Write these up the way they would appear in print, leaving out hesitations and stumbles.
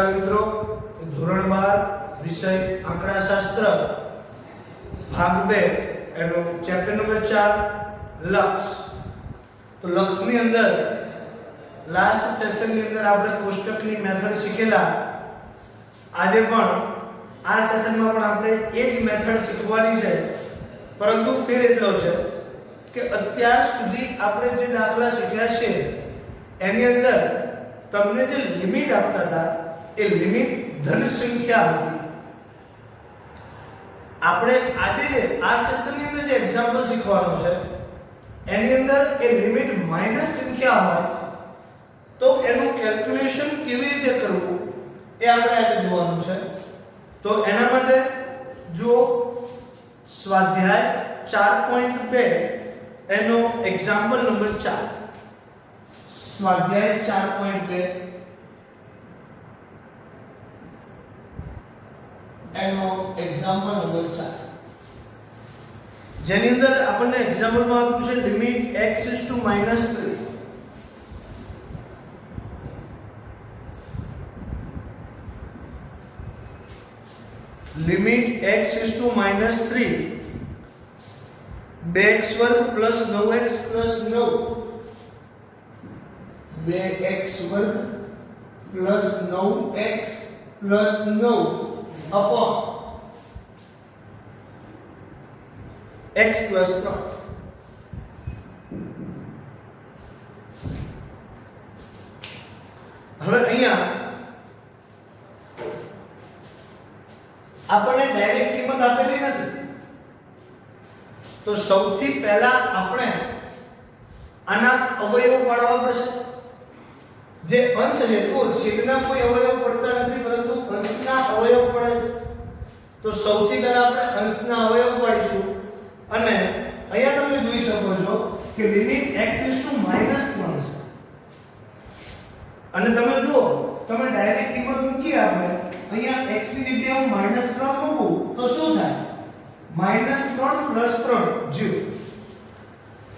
નમસ્કાર મિત્રો, ધોરણ 12 વિષય આંકડાશાસ્ત્ર ભાગ 2 એનો ચેપ્ટર નંબર 4 લક્ષ. તો લક્ષની અંદર લાસ્ટ સેશનની અંદર આપણે કોષ્ટકની મેથડ શીખેલા. આજે પણ આ સેશનમાં પણ આપણે એ જ મેથડ શીખવાની છે, પરંતુ ફેર એટલો છે કે અત્યાર સુધી આપણે જે દાખલા શીખ્યા છે એની અંદર તમને જે લિમિટ આપતા હતા એ લિમિટ ધન સંખ્યા હતી. આપણે આજે આ સેશનની અંદર જે એક્ઝામ્પલ શીખવાનો છે એની અંદર એ લિમિટ માઈનસ સંખ્યા હોય તો એનું કેલ્ક્યુલેશન કેવી રીતે કરવું એ આપણે આજે જોવાનું છે. તો એના માટે જો સ્વાધ્યાય 4.2 એનો એક્ઝામ્પલ નંબર 4, સ્વાધ્યાય 4.2 એનો એક્ઝામ્પલ નંબર 4, જેની અંદર આપણને એક્ઝામ્પલમાં આપ્યું છે limit x = -3. Limit x = -3 2x² + 9x + 9 2x² + 9x + 9 upon x + 3. હવે અહીંયા આપણને ડાયરેક્ટ કિંમત આપેલી નથી, તો સૌથી પહેલા આપણે આના અવયવ પાડવા પડશે. જે અંશ છે તો છેદના કોઈ અવયવ પડતા નથી, પરંતુ અંશના અવયવ પડે છે. તો સૌથી પહેલા આપણે અંશના અવયવ પાડીશું અને અહીંયા તમે જોઈ શકો છો કે લિમિટ x = -3 છે. અને તમે જુઓ, તમે ડાયરેક્ટ કિંમત મૂકી આપણે અહીંયા x ની જગ્યાએ હું -3 મૂકું તો શું થાય? -3 + 3 0.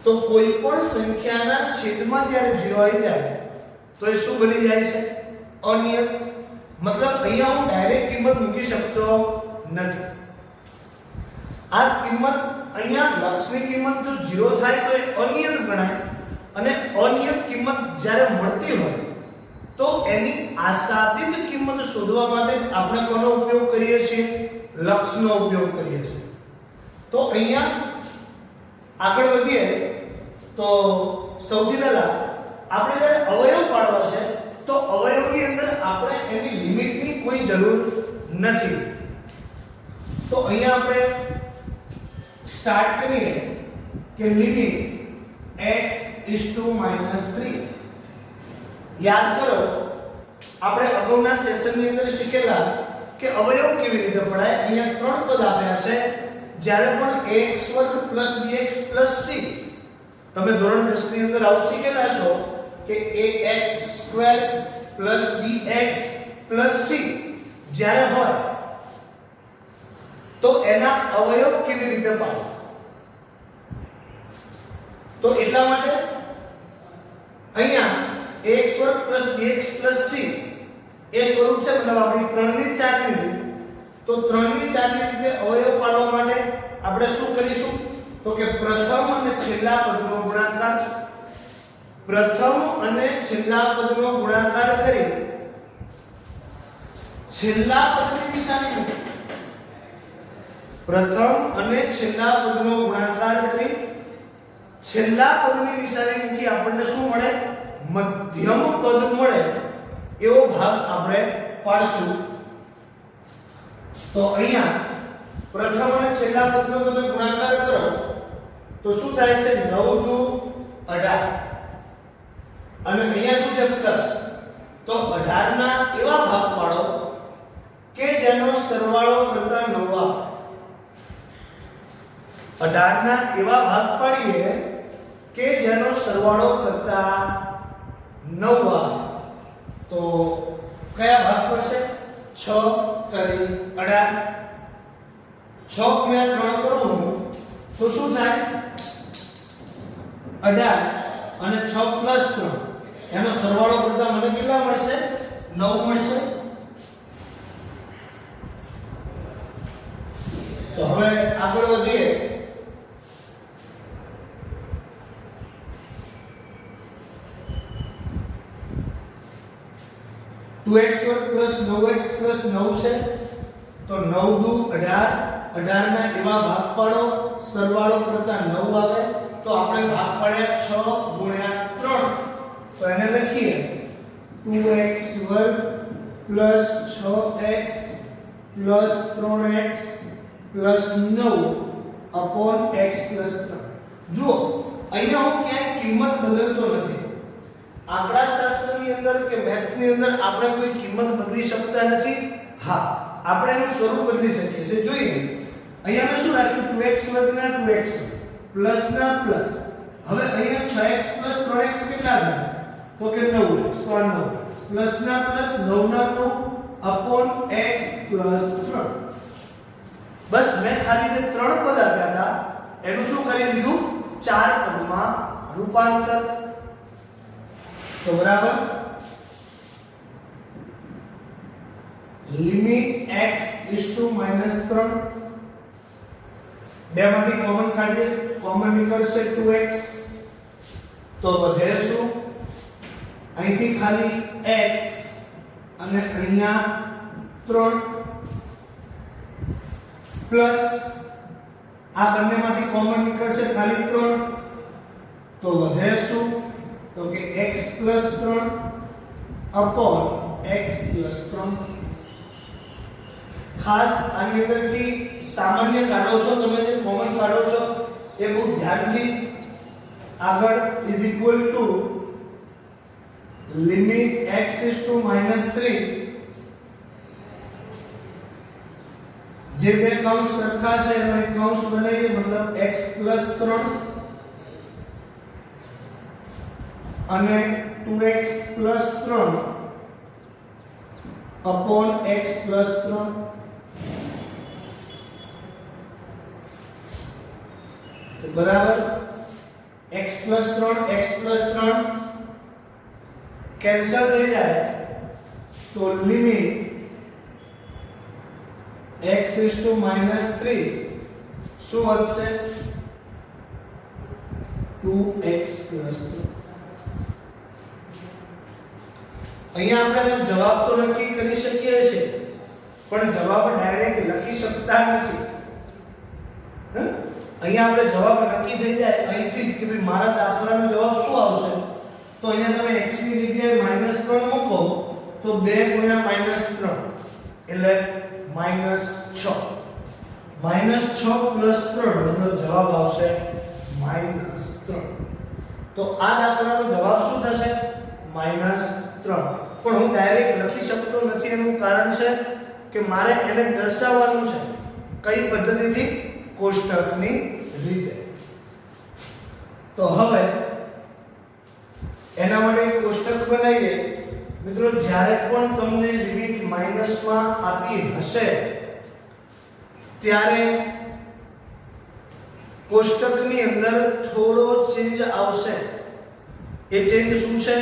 તો કોઈ પણ સંખ્યાના છેદમાં જ્યારે 0 આવી જાય તો એ શું બની જાય છે? અનિયત. મતલબ અહીંયા હું ડાયરેક્ટ કિંમત મૂકી શકતો નથી. આ કિંમત અહીંયા લક્ષની કિંમત જો 0 થાય તો એ અનિયત ગણાય, અને અનિયત કિંમત જ્યારે મળતી હોય તો એની આશાતીત કિંમત શોધવા માટે આપણે કોનો ઉપયોગ કરીએ છીએ? લક્ષનો ઉપયોગ કરીએ છીએ. તો અહીંયા આગળ વધીએ તો સૌથી પહેલા આપણે જ્યારે અવયવ પાડવા છે તો અવયવની અંદર આપણે એની લિમિટની કોઈ જરૂર નથી. તો અહીંયા આપણે સ્ટાર્ટ કરીએ કે લિમિટ x = -3. યાદ કરો, આપણે અગાઉના સેશનની અંદર શીખેલા કે અવયવ કેવી રીતે પડાય. અહીંયા 3 પદ આપ્યા છે. જ્યારે પણ ax² + bx + c, તમે ધોરણ 10 ની અંદર આવું શીખેલા છો કે ax² + bx + c જ્યારે હોય તો એના અવયવ કેવી રીતે પાડવા. તો એટલા માટે અહીંયા ax² + bx + c એ સ્વરૂપ છે, મતલબ આપણી 3/4 ની રીત. તો 3/4 ની રીતે અવયવ પાડવા માટે આપણે શું કરીશું? તો કે પ્રથમ અને છેલ્લા પદનો ગુણાકાર, પ્રથમ અને છેલ્લા પદનો ગુણાકાર કરી છેલ્લા પદની નિશાની મૂકી. પ્રથમ અને છેલ્લા પદનો ગુણાકાર કરી છેલ્લા પદની નિશાની મૂકી આપણને શું મળે? મધ્યમ પદ મળે એવો ભાગ આપણે પાડશું. તો અહીંયા પ્રથમ અને છેલ્લા પદનો તમે ગુણાકાર કરો તો શું થાય છે? 9 × 2 = 18. અને અહીંયા શું છે? પ્લસ. તો 18 ના એવા ભાગ પાડો કે જેનો સરવાળો કરતા 9 આવે. 18 ના એવા ભાગ પાડીએ કે જેનો સરવાળો કરતા 9 આવે. તો કયા ભાગ પડશે? 6 × 18. 6 × 3 કરું તો શું થાય? 18 અને 6 + 3 એનો સરવાળો કરતા મને કેટલા મળશે? 9 મળશે. તો હવે આગળ વધીએ. टू एक्स वर्ग प्लस 9x प्लस 9 છે તો 9 દુ 18 18 ના એવા ભાગ પાડો સરવાળો કરતા 9 આવે તો આપણે ભાગ પાડ્યા 6 ગુણ્યા 3 તો એને લખીએ 2x વર્ગ plus 6x plus 3x plus 9 upon x plus 3. જુઓ અહીંયા હું ક્યાંય કિંમત બદલતો નથી. આંકડા શાસ્ત્રની અંદર કે મેથ્સ ની અંદર આપણે કોઈ કિંમત બદલી શકતા નથી. હા, આપણે એનું સ્વરૂપ બદલી શકીએ છીએ. જોઈએ અહીંયા મેં શું રાખ્યું 2x વર્ગ ના 2x પ્લસ ના પ્લસ. હવે અહીંયા 6x 3x કેટલા થાય તો કે 9x તો આ 9x પ્લસ ના પ્લસ 9 ના 9 અપોન x પ્લસ 3. બસ મેં ખાલી જે 3 પદ આપ્યા હતા એનું શું કરી દીધું 4 પદમાં રૂપાંતર. તો બરાબર લિમિટ x -3 બે માંથી કોમન કાઢીએ કોમન નીકળશે 2x તો વધે શું અહીંથી ખાલી x અને અહીંયા 3 પ્લસ આ બંનેમાંથી કોમન નીકળશે ખાલી 3 તો વધે શું તો કે x + 3 અપોન x + 3. ખાસ આની અંદરથી સામાન્ય કાઢો છો તમે જે કોમન કાઢો છો એ બહુ ધ્યાનથી આગળ is equal to limit x -3 જે બે કૌંસ સરખા છે એનો એક કૌંસ બનાવીએ મતલબ x + 3 અને 2x + 3 અપોન x + 3. તો બરાબર x + 3 x + 3 કેન્સલ થઈ જાય તો લિમિટ x -3 શું વધશે 2x + 3. અહીંયા આપણે એનો જવાબ તો નક્કી કરી શકીએ છીએ પણ જવાબ ડાયરેક્ટ લખી શકતા નથી. અહીંયા આપણે જવાબ નક્કી થઈ જાય અહીંથી જ કે ભાઈ મારા દાખલાનો જવાબ શું આવશે તો અહીંયા તમે x ની જગ્યાએ -3 મૂકો તો 2 * -3 એટલે -6 -6 + 3 મતલબ જવાબ આવશે -3. તો આ દાખલાનો જવાબ શું થશે -3. પણ હું ડાયરેક્ટ લખી શકતો નથી એનું કારણ છે કે મારે એને દર્શાવવાનું છે કઈ પદ્ધતિથી કોષ્ટકની રીતે. તો હવે એના માટે કોષ્ટક બનાવીએ. મિત્રો જ્યારે પણ તમને લિમિટ માઈનસમાં આપી હશે ત્યારે કોષ્ટકની અંદર થોડો ચેન્જ આવશે. એ ચેન્જ શું છે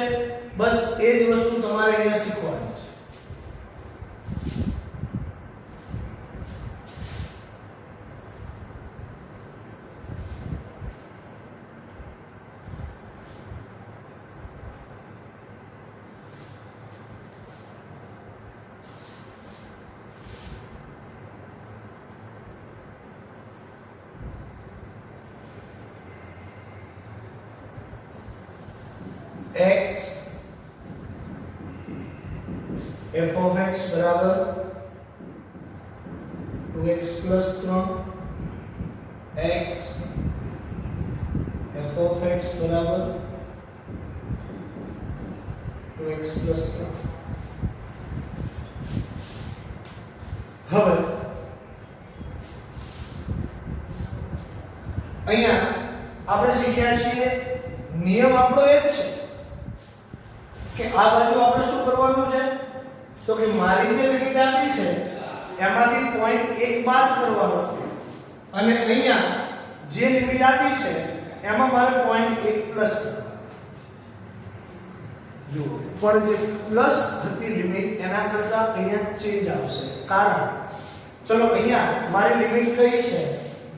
બસ એ જ વસ્તુ તમારે અહીંયા શીખવાની છે. x f of x बराबर 2x + 3 x f of x बराबर 2x + 3. હવે અહીંયા આપણે શીખ્યા છીએ નિયમ આપણો એક છે કે આ બાજુ આપણે શું કરવાનું છે તો કે મારી જે લિમિટ આપી છે એમાંથી પોઈન્ટ 1 બાદ કરવાનો અને અહીંયા જે લિમિટ આપી છે એમાં મારે પોઈન્ટ 1 પ્લસ જો પણ જે પ્લસ હતી લિમિટ એના કરતા અહીંયા ચેન્જ આવશે. કારણ ચલો અહીંયા મારી લિમિટ કઈ છે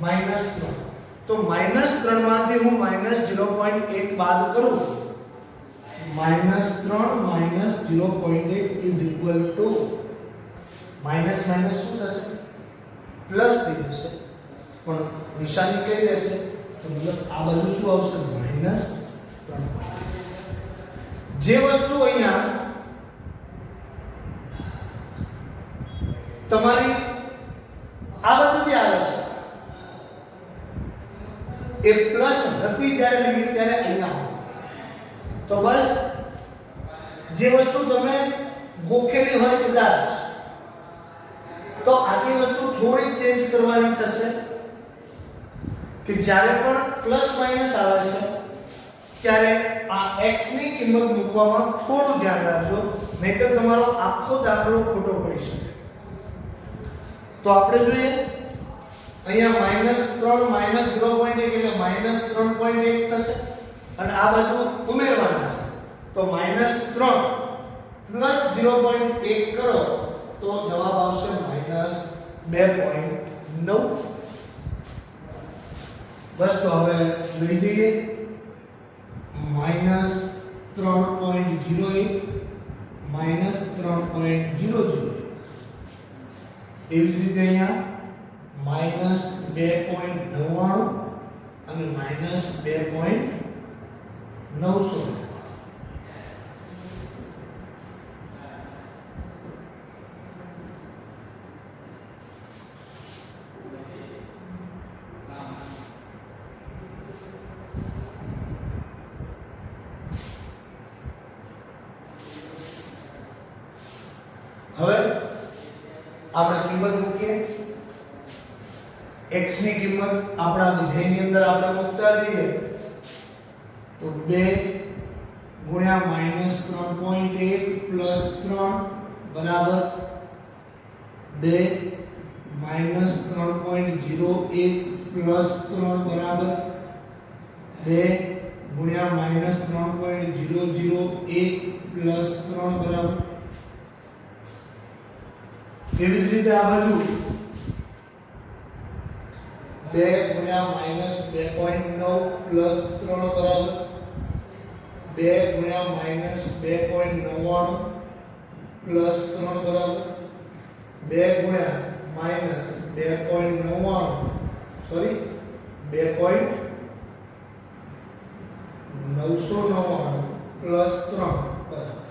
-3 તો -3 માંથી હું -0.1 બાદ કરું -3 -0.8 is equal to minus minus શું થશે પ્લસ થઈ જશે પણ નિશાની કઈ રહેશે તો મતલબ આ બાજુ શું આવશે -3 જે વસ્તુ અહીંયા તમારી આ બાજુ જે આવે છે એ પ્લસ હતી જ્યારે લિમિટ ત્યારે અહીંયા હતી તો બસ જે વસ્તુ તમે ગોખેલી હોય કદાચ તો આટલી વસ્તુ થોડી ચેન્જ કરવાની થશે કે જ્યારે પણ પ્લસ માઈનસ આવે છે ત્યારે આ x ની કિંમત મૂકવામાં થોડું ધ્યાન રાખજો નહીંતર તમારો આખો દાખલો ખોટો પડી શકે તો આપણે જોઈએ અહીંયા -3 -0.1 એટલે -3.1 થશે અને આ બાજુ ઉમેરવાના છે તો -3 +0.1 કરો તો જવાબ આવશે -2.9 બસ તો હવે લઈ જઈએ -3.01 -3.00 એવી જ રીતે અહીંયા -2.99 અને -2.900 હવે આપણે કિંમત મૂકીએ x ની કિંમત આપણા વિધેયની અંદર આપણે મૂકતા જઈએ તો 2 ગુણ્યા -3.1 + 3 બરાબર 2 -3.01 + 3 બરાબર 2 ગુણ્યા -3.001 + 3 બરાબર એવી જ રીતે આ બાજુ 2 ગુણ્યા -2.9 + 3 બરાબર 2 ગુણ્યા -2.99 + 3 બરાબર 2 ગુણ્યા -2.99 સોરી 2.999 + 3 બરાબર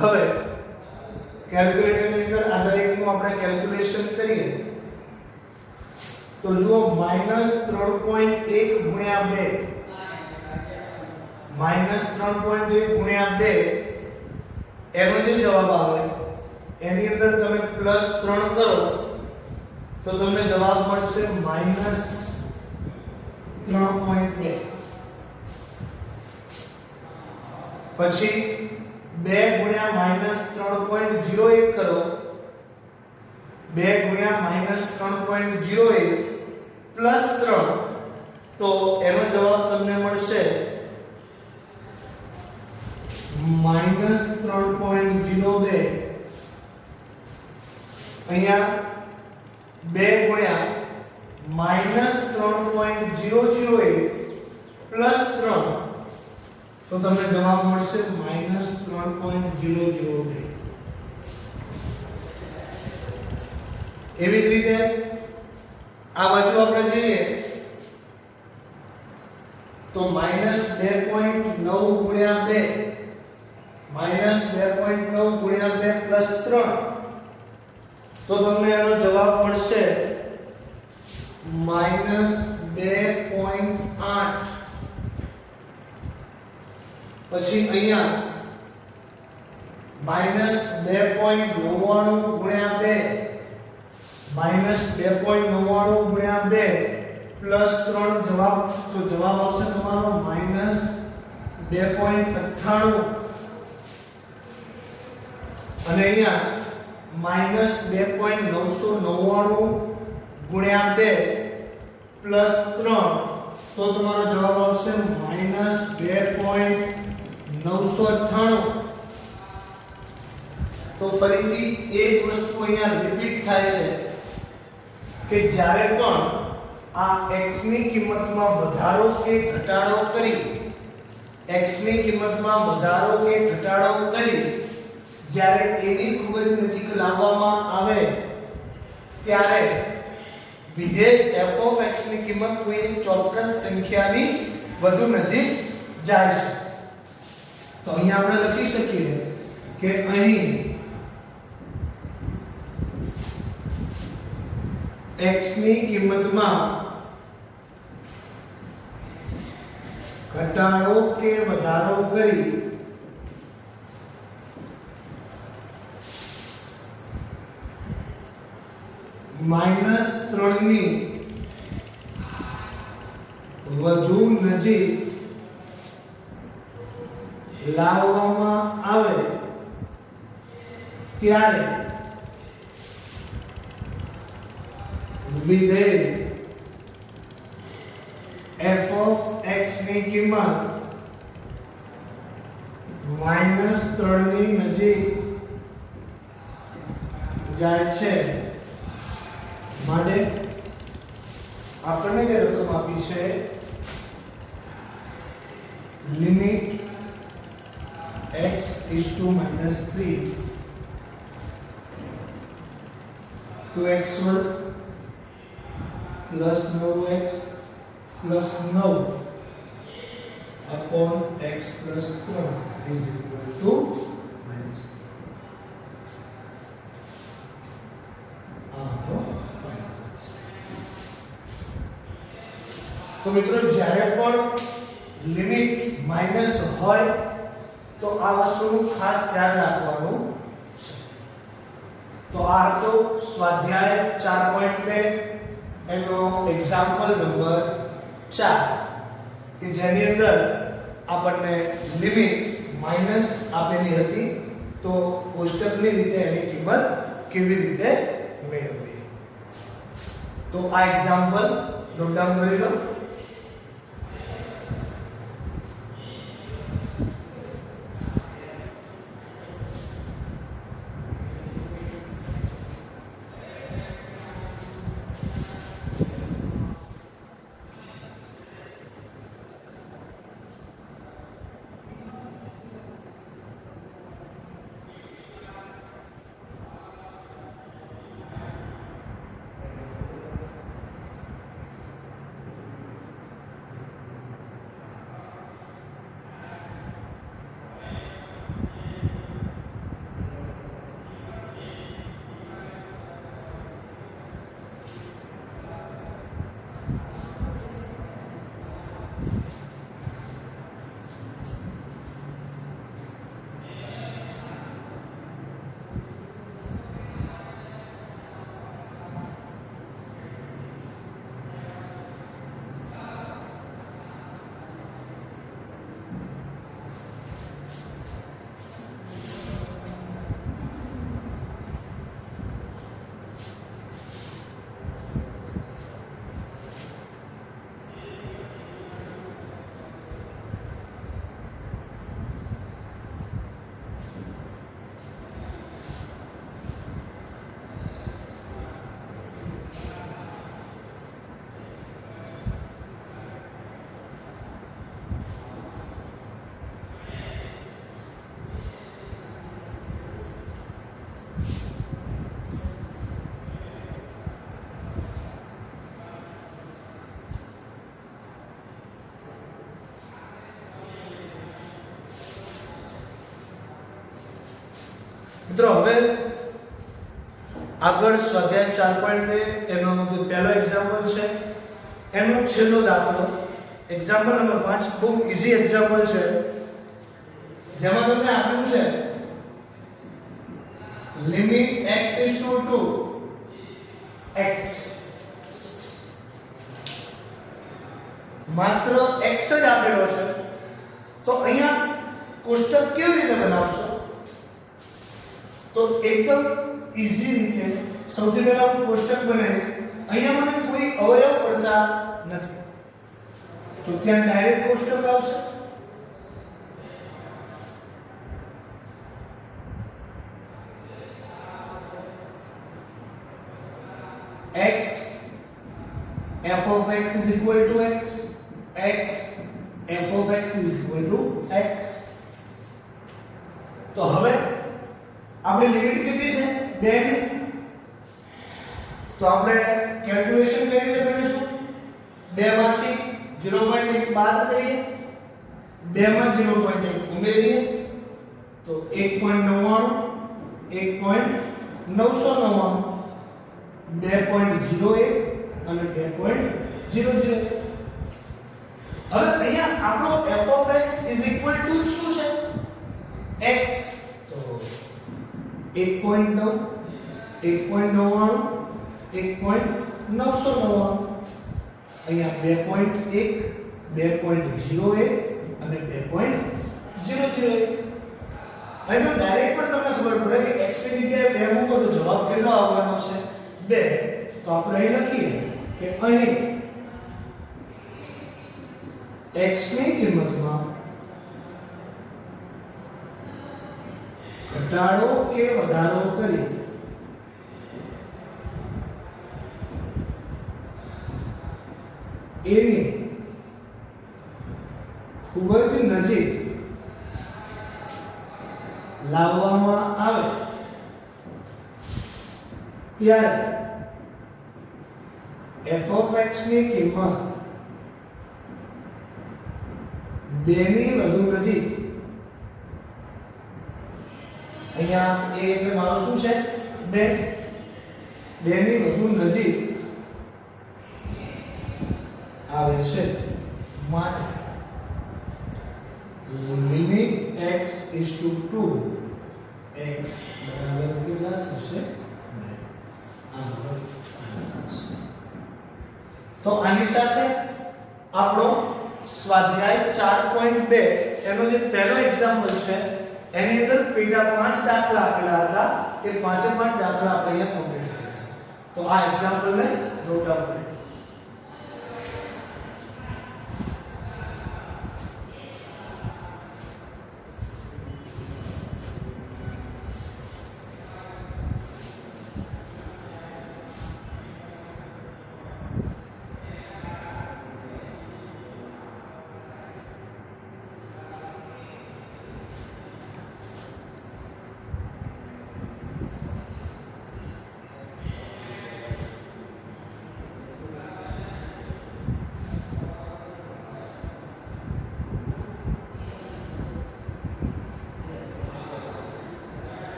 હવે કેલ્ક્યુલેટરની અંદર આ દરેકનું આપણે કેલ્ક્યુલેશન કરીએ તો જુઓ -3.1 ગુણ્યા 2 -3.1 ગુણ્યા 2 એનો જે જવાબ આવે એની અંદર તમે +3 કરો તો તમને જવાબ મળશે -3.2 પછી 2 ગુણ્યા -3.01 કરો 2 ગુણ્યા -3.01 પ્લસ 3 તો એનો જવાબ તમને મળશે -3.02 અહીંયા 2 ગુણ્યા -3.001 પ્લસ 3 તો તમને જવાબ મળશે -3.002 એવી જ રીતે આ બાજુ આપણે જઈએ તો -2.9 ગુણ્યા 2 -2.9 ગુણ્યા 2 પ્લસ 3 તો તમને એનો જવાબ મળશે -2.8 પછી અહીંયા -2.99 ગુણ્યા 2 -2.99 ગુણ્યા 2 પ્લસ 3 જવાબ તો જવાબ આવશે તમારો -2.98 અને અહીંયા -2.999 ગુણ્યા 2 પ્લસ 3 તો તમારો જવાબ આવશે -2.998 તો ફરીથી એ જ વસ્તુ અહીંયા રિપીટ થાય છે કે જ્યારે પણ આ x ની કિંમતમાં વધારો કે ઘટાડો કરી x ની કિંમતમાં વધારો કે ઘટાડો કરી જ્યારે a ની ખૂબ જ નજીક લાવવામાં આવે ત્યારે વિધેય f of x ની કિંમત કોઈ એક ચોક્કસ સંખ્યાની વધુ નજીક જાય છે. તો અહીંયા આપણે લખી શકીએ કે અહીં x ની કિંમતમાં ઘટાડો કે વધારો કરી -3 ની વધુ નજીક લાવવામાં આવે ત્યારે વિધેય f of x ની કિંમત -3 ની નજીક જાય છે. માટે આપણને જે રકમ આપી છે limit x is to -3 2x1 plus 9x plus 9 upon x plus 3 is equal to -3. તો મિત્રો જ્યારે પણ લિમિટ માઈનસ હોય તો આ વસ્તુનું ખાસ ધ્યાન રાખવાનું છે. તો આ હતો સ્વાધ્યાય 4.2 એનો એક્ઝામ્પલ નંબર 4 કે જેની અંદર આપણને લિમિટ માઈનસ આપેલી હતી તો કોષ્ટકની રીતે એની કિંમત કેવી રીતે મેળવવી. તો આ એક્ઝામ્પલ નોટ ડાઉન કરી લો. મિત્રો હવે આગળ સ્વાધ્યાય 4.2 એનો જે પહેલો એક્ઝામ્પલ છે એનો છેલ્લો દાખલો એક્ઝામ્પલ નંબર 5 બહુ ઈઝી એક્ઝામ્પલ છે જેમાં તમને આપ્યું છે limit x is to 2 x માત્ર x જ આપેલો છે તો અહીંયા કોષ્ટક કેવી રીતે બનાવશો તો એકદમ ઈઝી રીતે સૌથી પહેલા હું કોષ્ટક બનાવીશ અહીંયા મને કોઈ અવયવ પડતા નથી તો ત્યાં ડાયરેક્ટ કોષ્ટક આવશે x f of x is equal to x f of x is equal to x. તો હવે આપણી લિમિટ કેટલી છે 2 ની, તો આપણે કેલ્ક્યુલેશન કઈ રીતે કરીશું? 2 માંથી 0.1 બાદ કરીએ, 2 માં 0.1 ઉમેરીએ તો 1.99 1.999 2.01 અને 2.00. હવે અહીંયા આપણો f of x is equal to શું છે? x. તો 1.9 1.99 1.999 અહીંયા 2.1 2.01 અને 2.001. અહીં તો ડાયરેક્ટ પણ તમને ખબર પડે કે x ની જગ્યાએ 2 મૂકો તો જવાબ કેટલો આવવાનો છે? 2. તો આપણે અહીં લખીએ કે અહીં x ની કિંમતમાં ઘટાડો કે વધારો કરી એની ખૂબ જ નજીક લાવવામાં આવે ત્યારે f of x ની કિંમત 2 ની વધુ નજીક, અહીંયા a એટલે મારો શું છે? 2 ની વધુ નજીક આવે છે માટે limit x is to 2 x બરાબર કેટલા થશે? 2. તો આની સાથે આપણો સ્વાધ્યાય 4.2 એનો જે પહેલો એક્ઝામ્પલ છે એની અંદર પેટા 5 દાખલા આપેલા હતા, એ 5 દાખલા આપણે અહીંયા કમ્પ્લીટ કર્યા છે. તો આ એક્ઝામ્પલને નોટ ડાઉન કરો.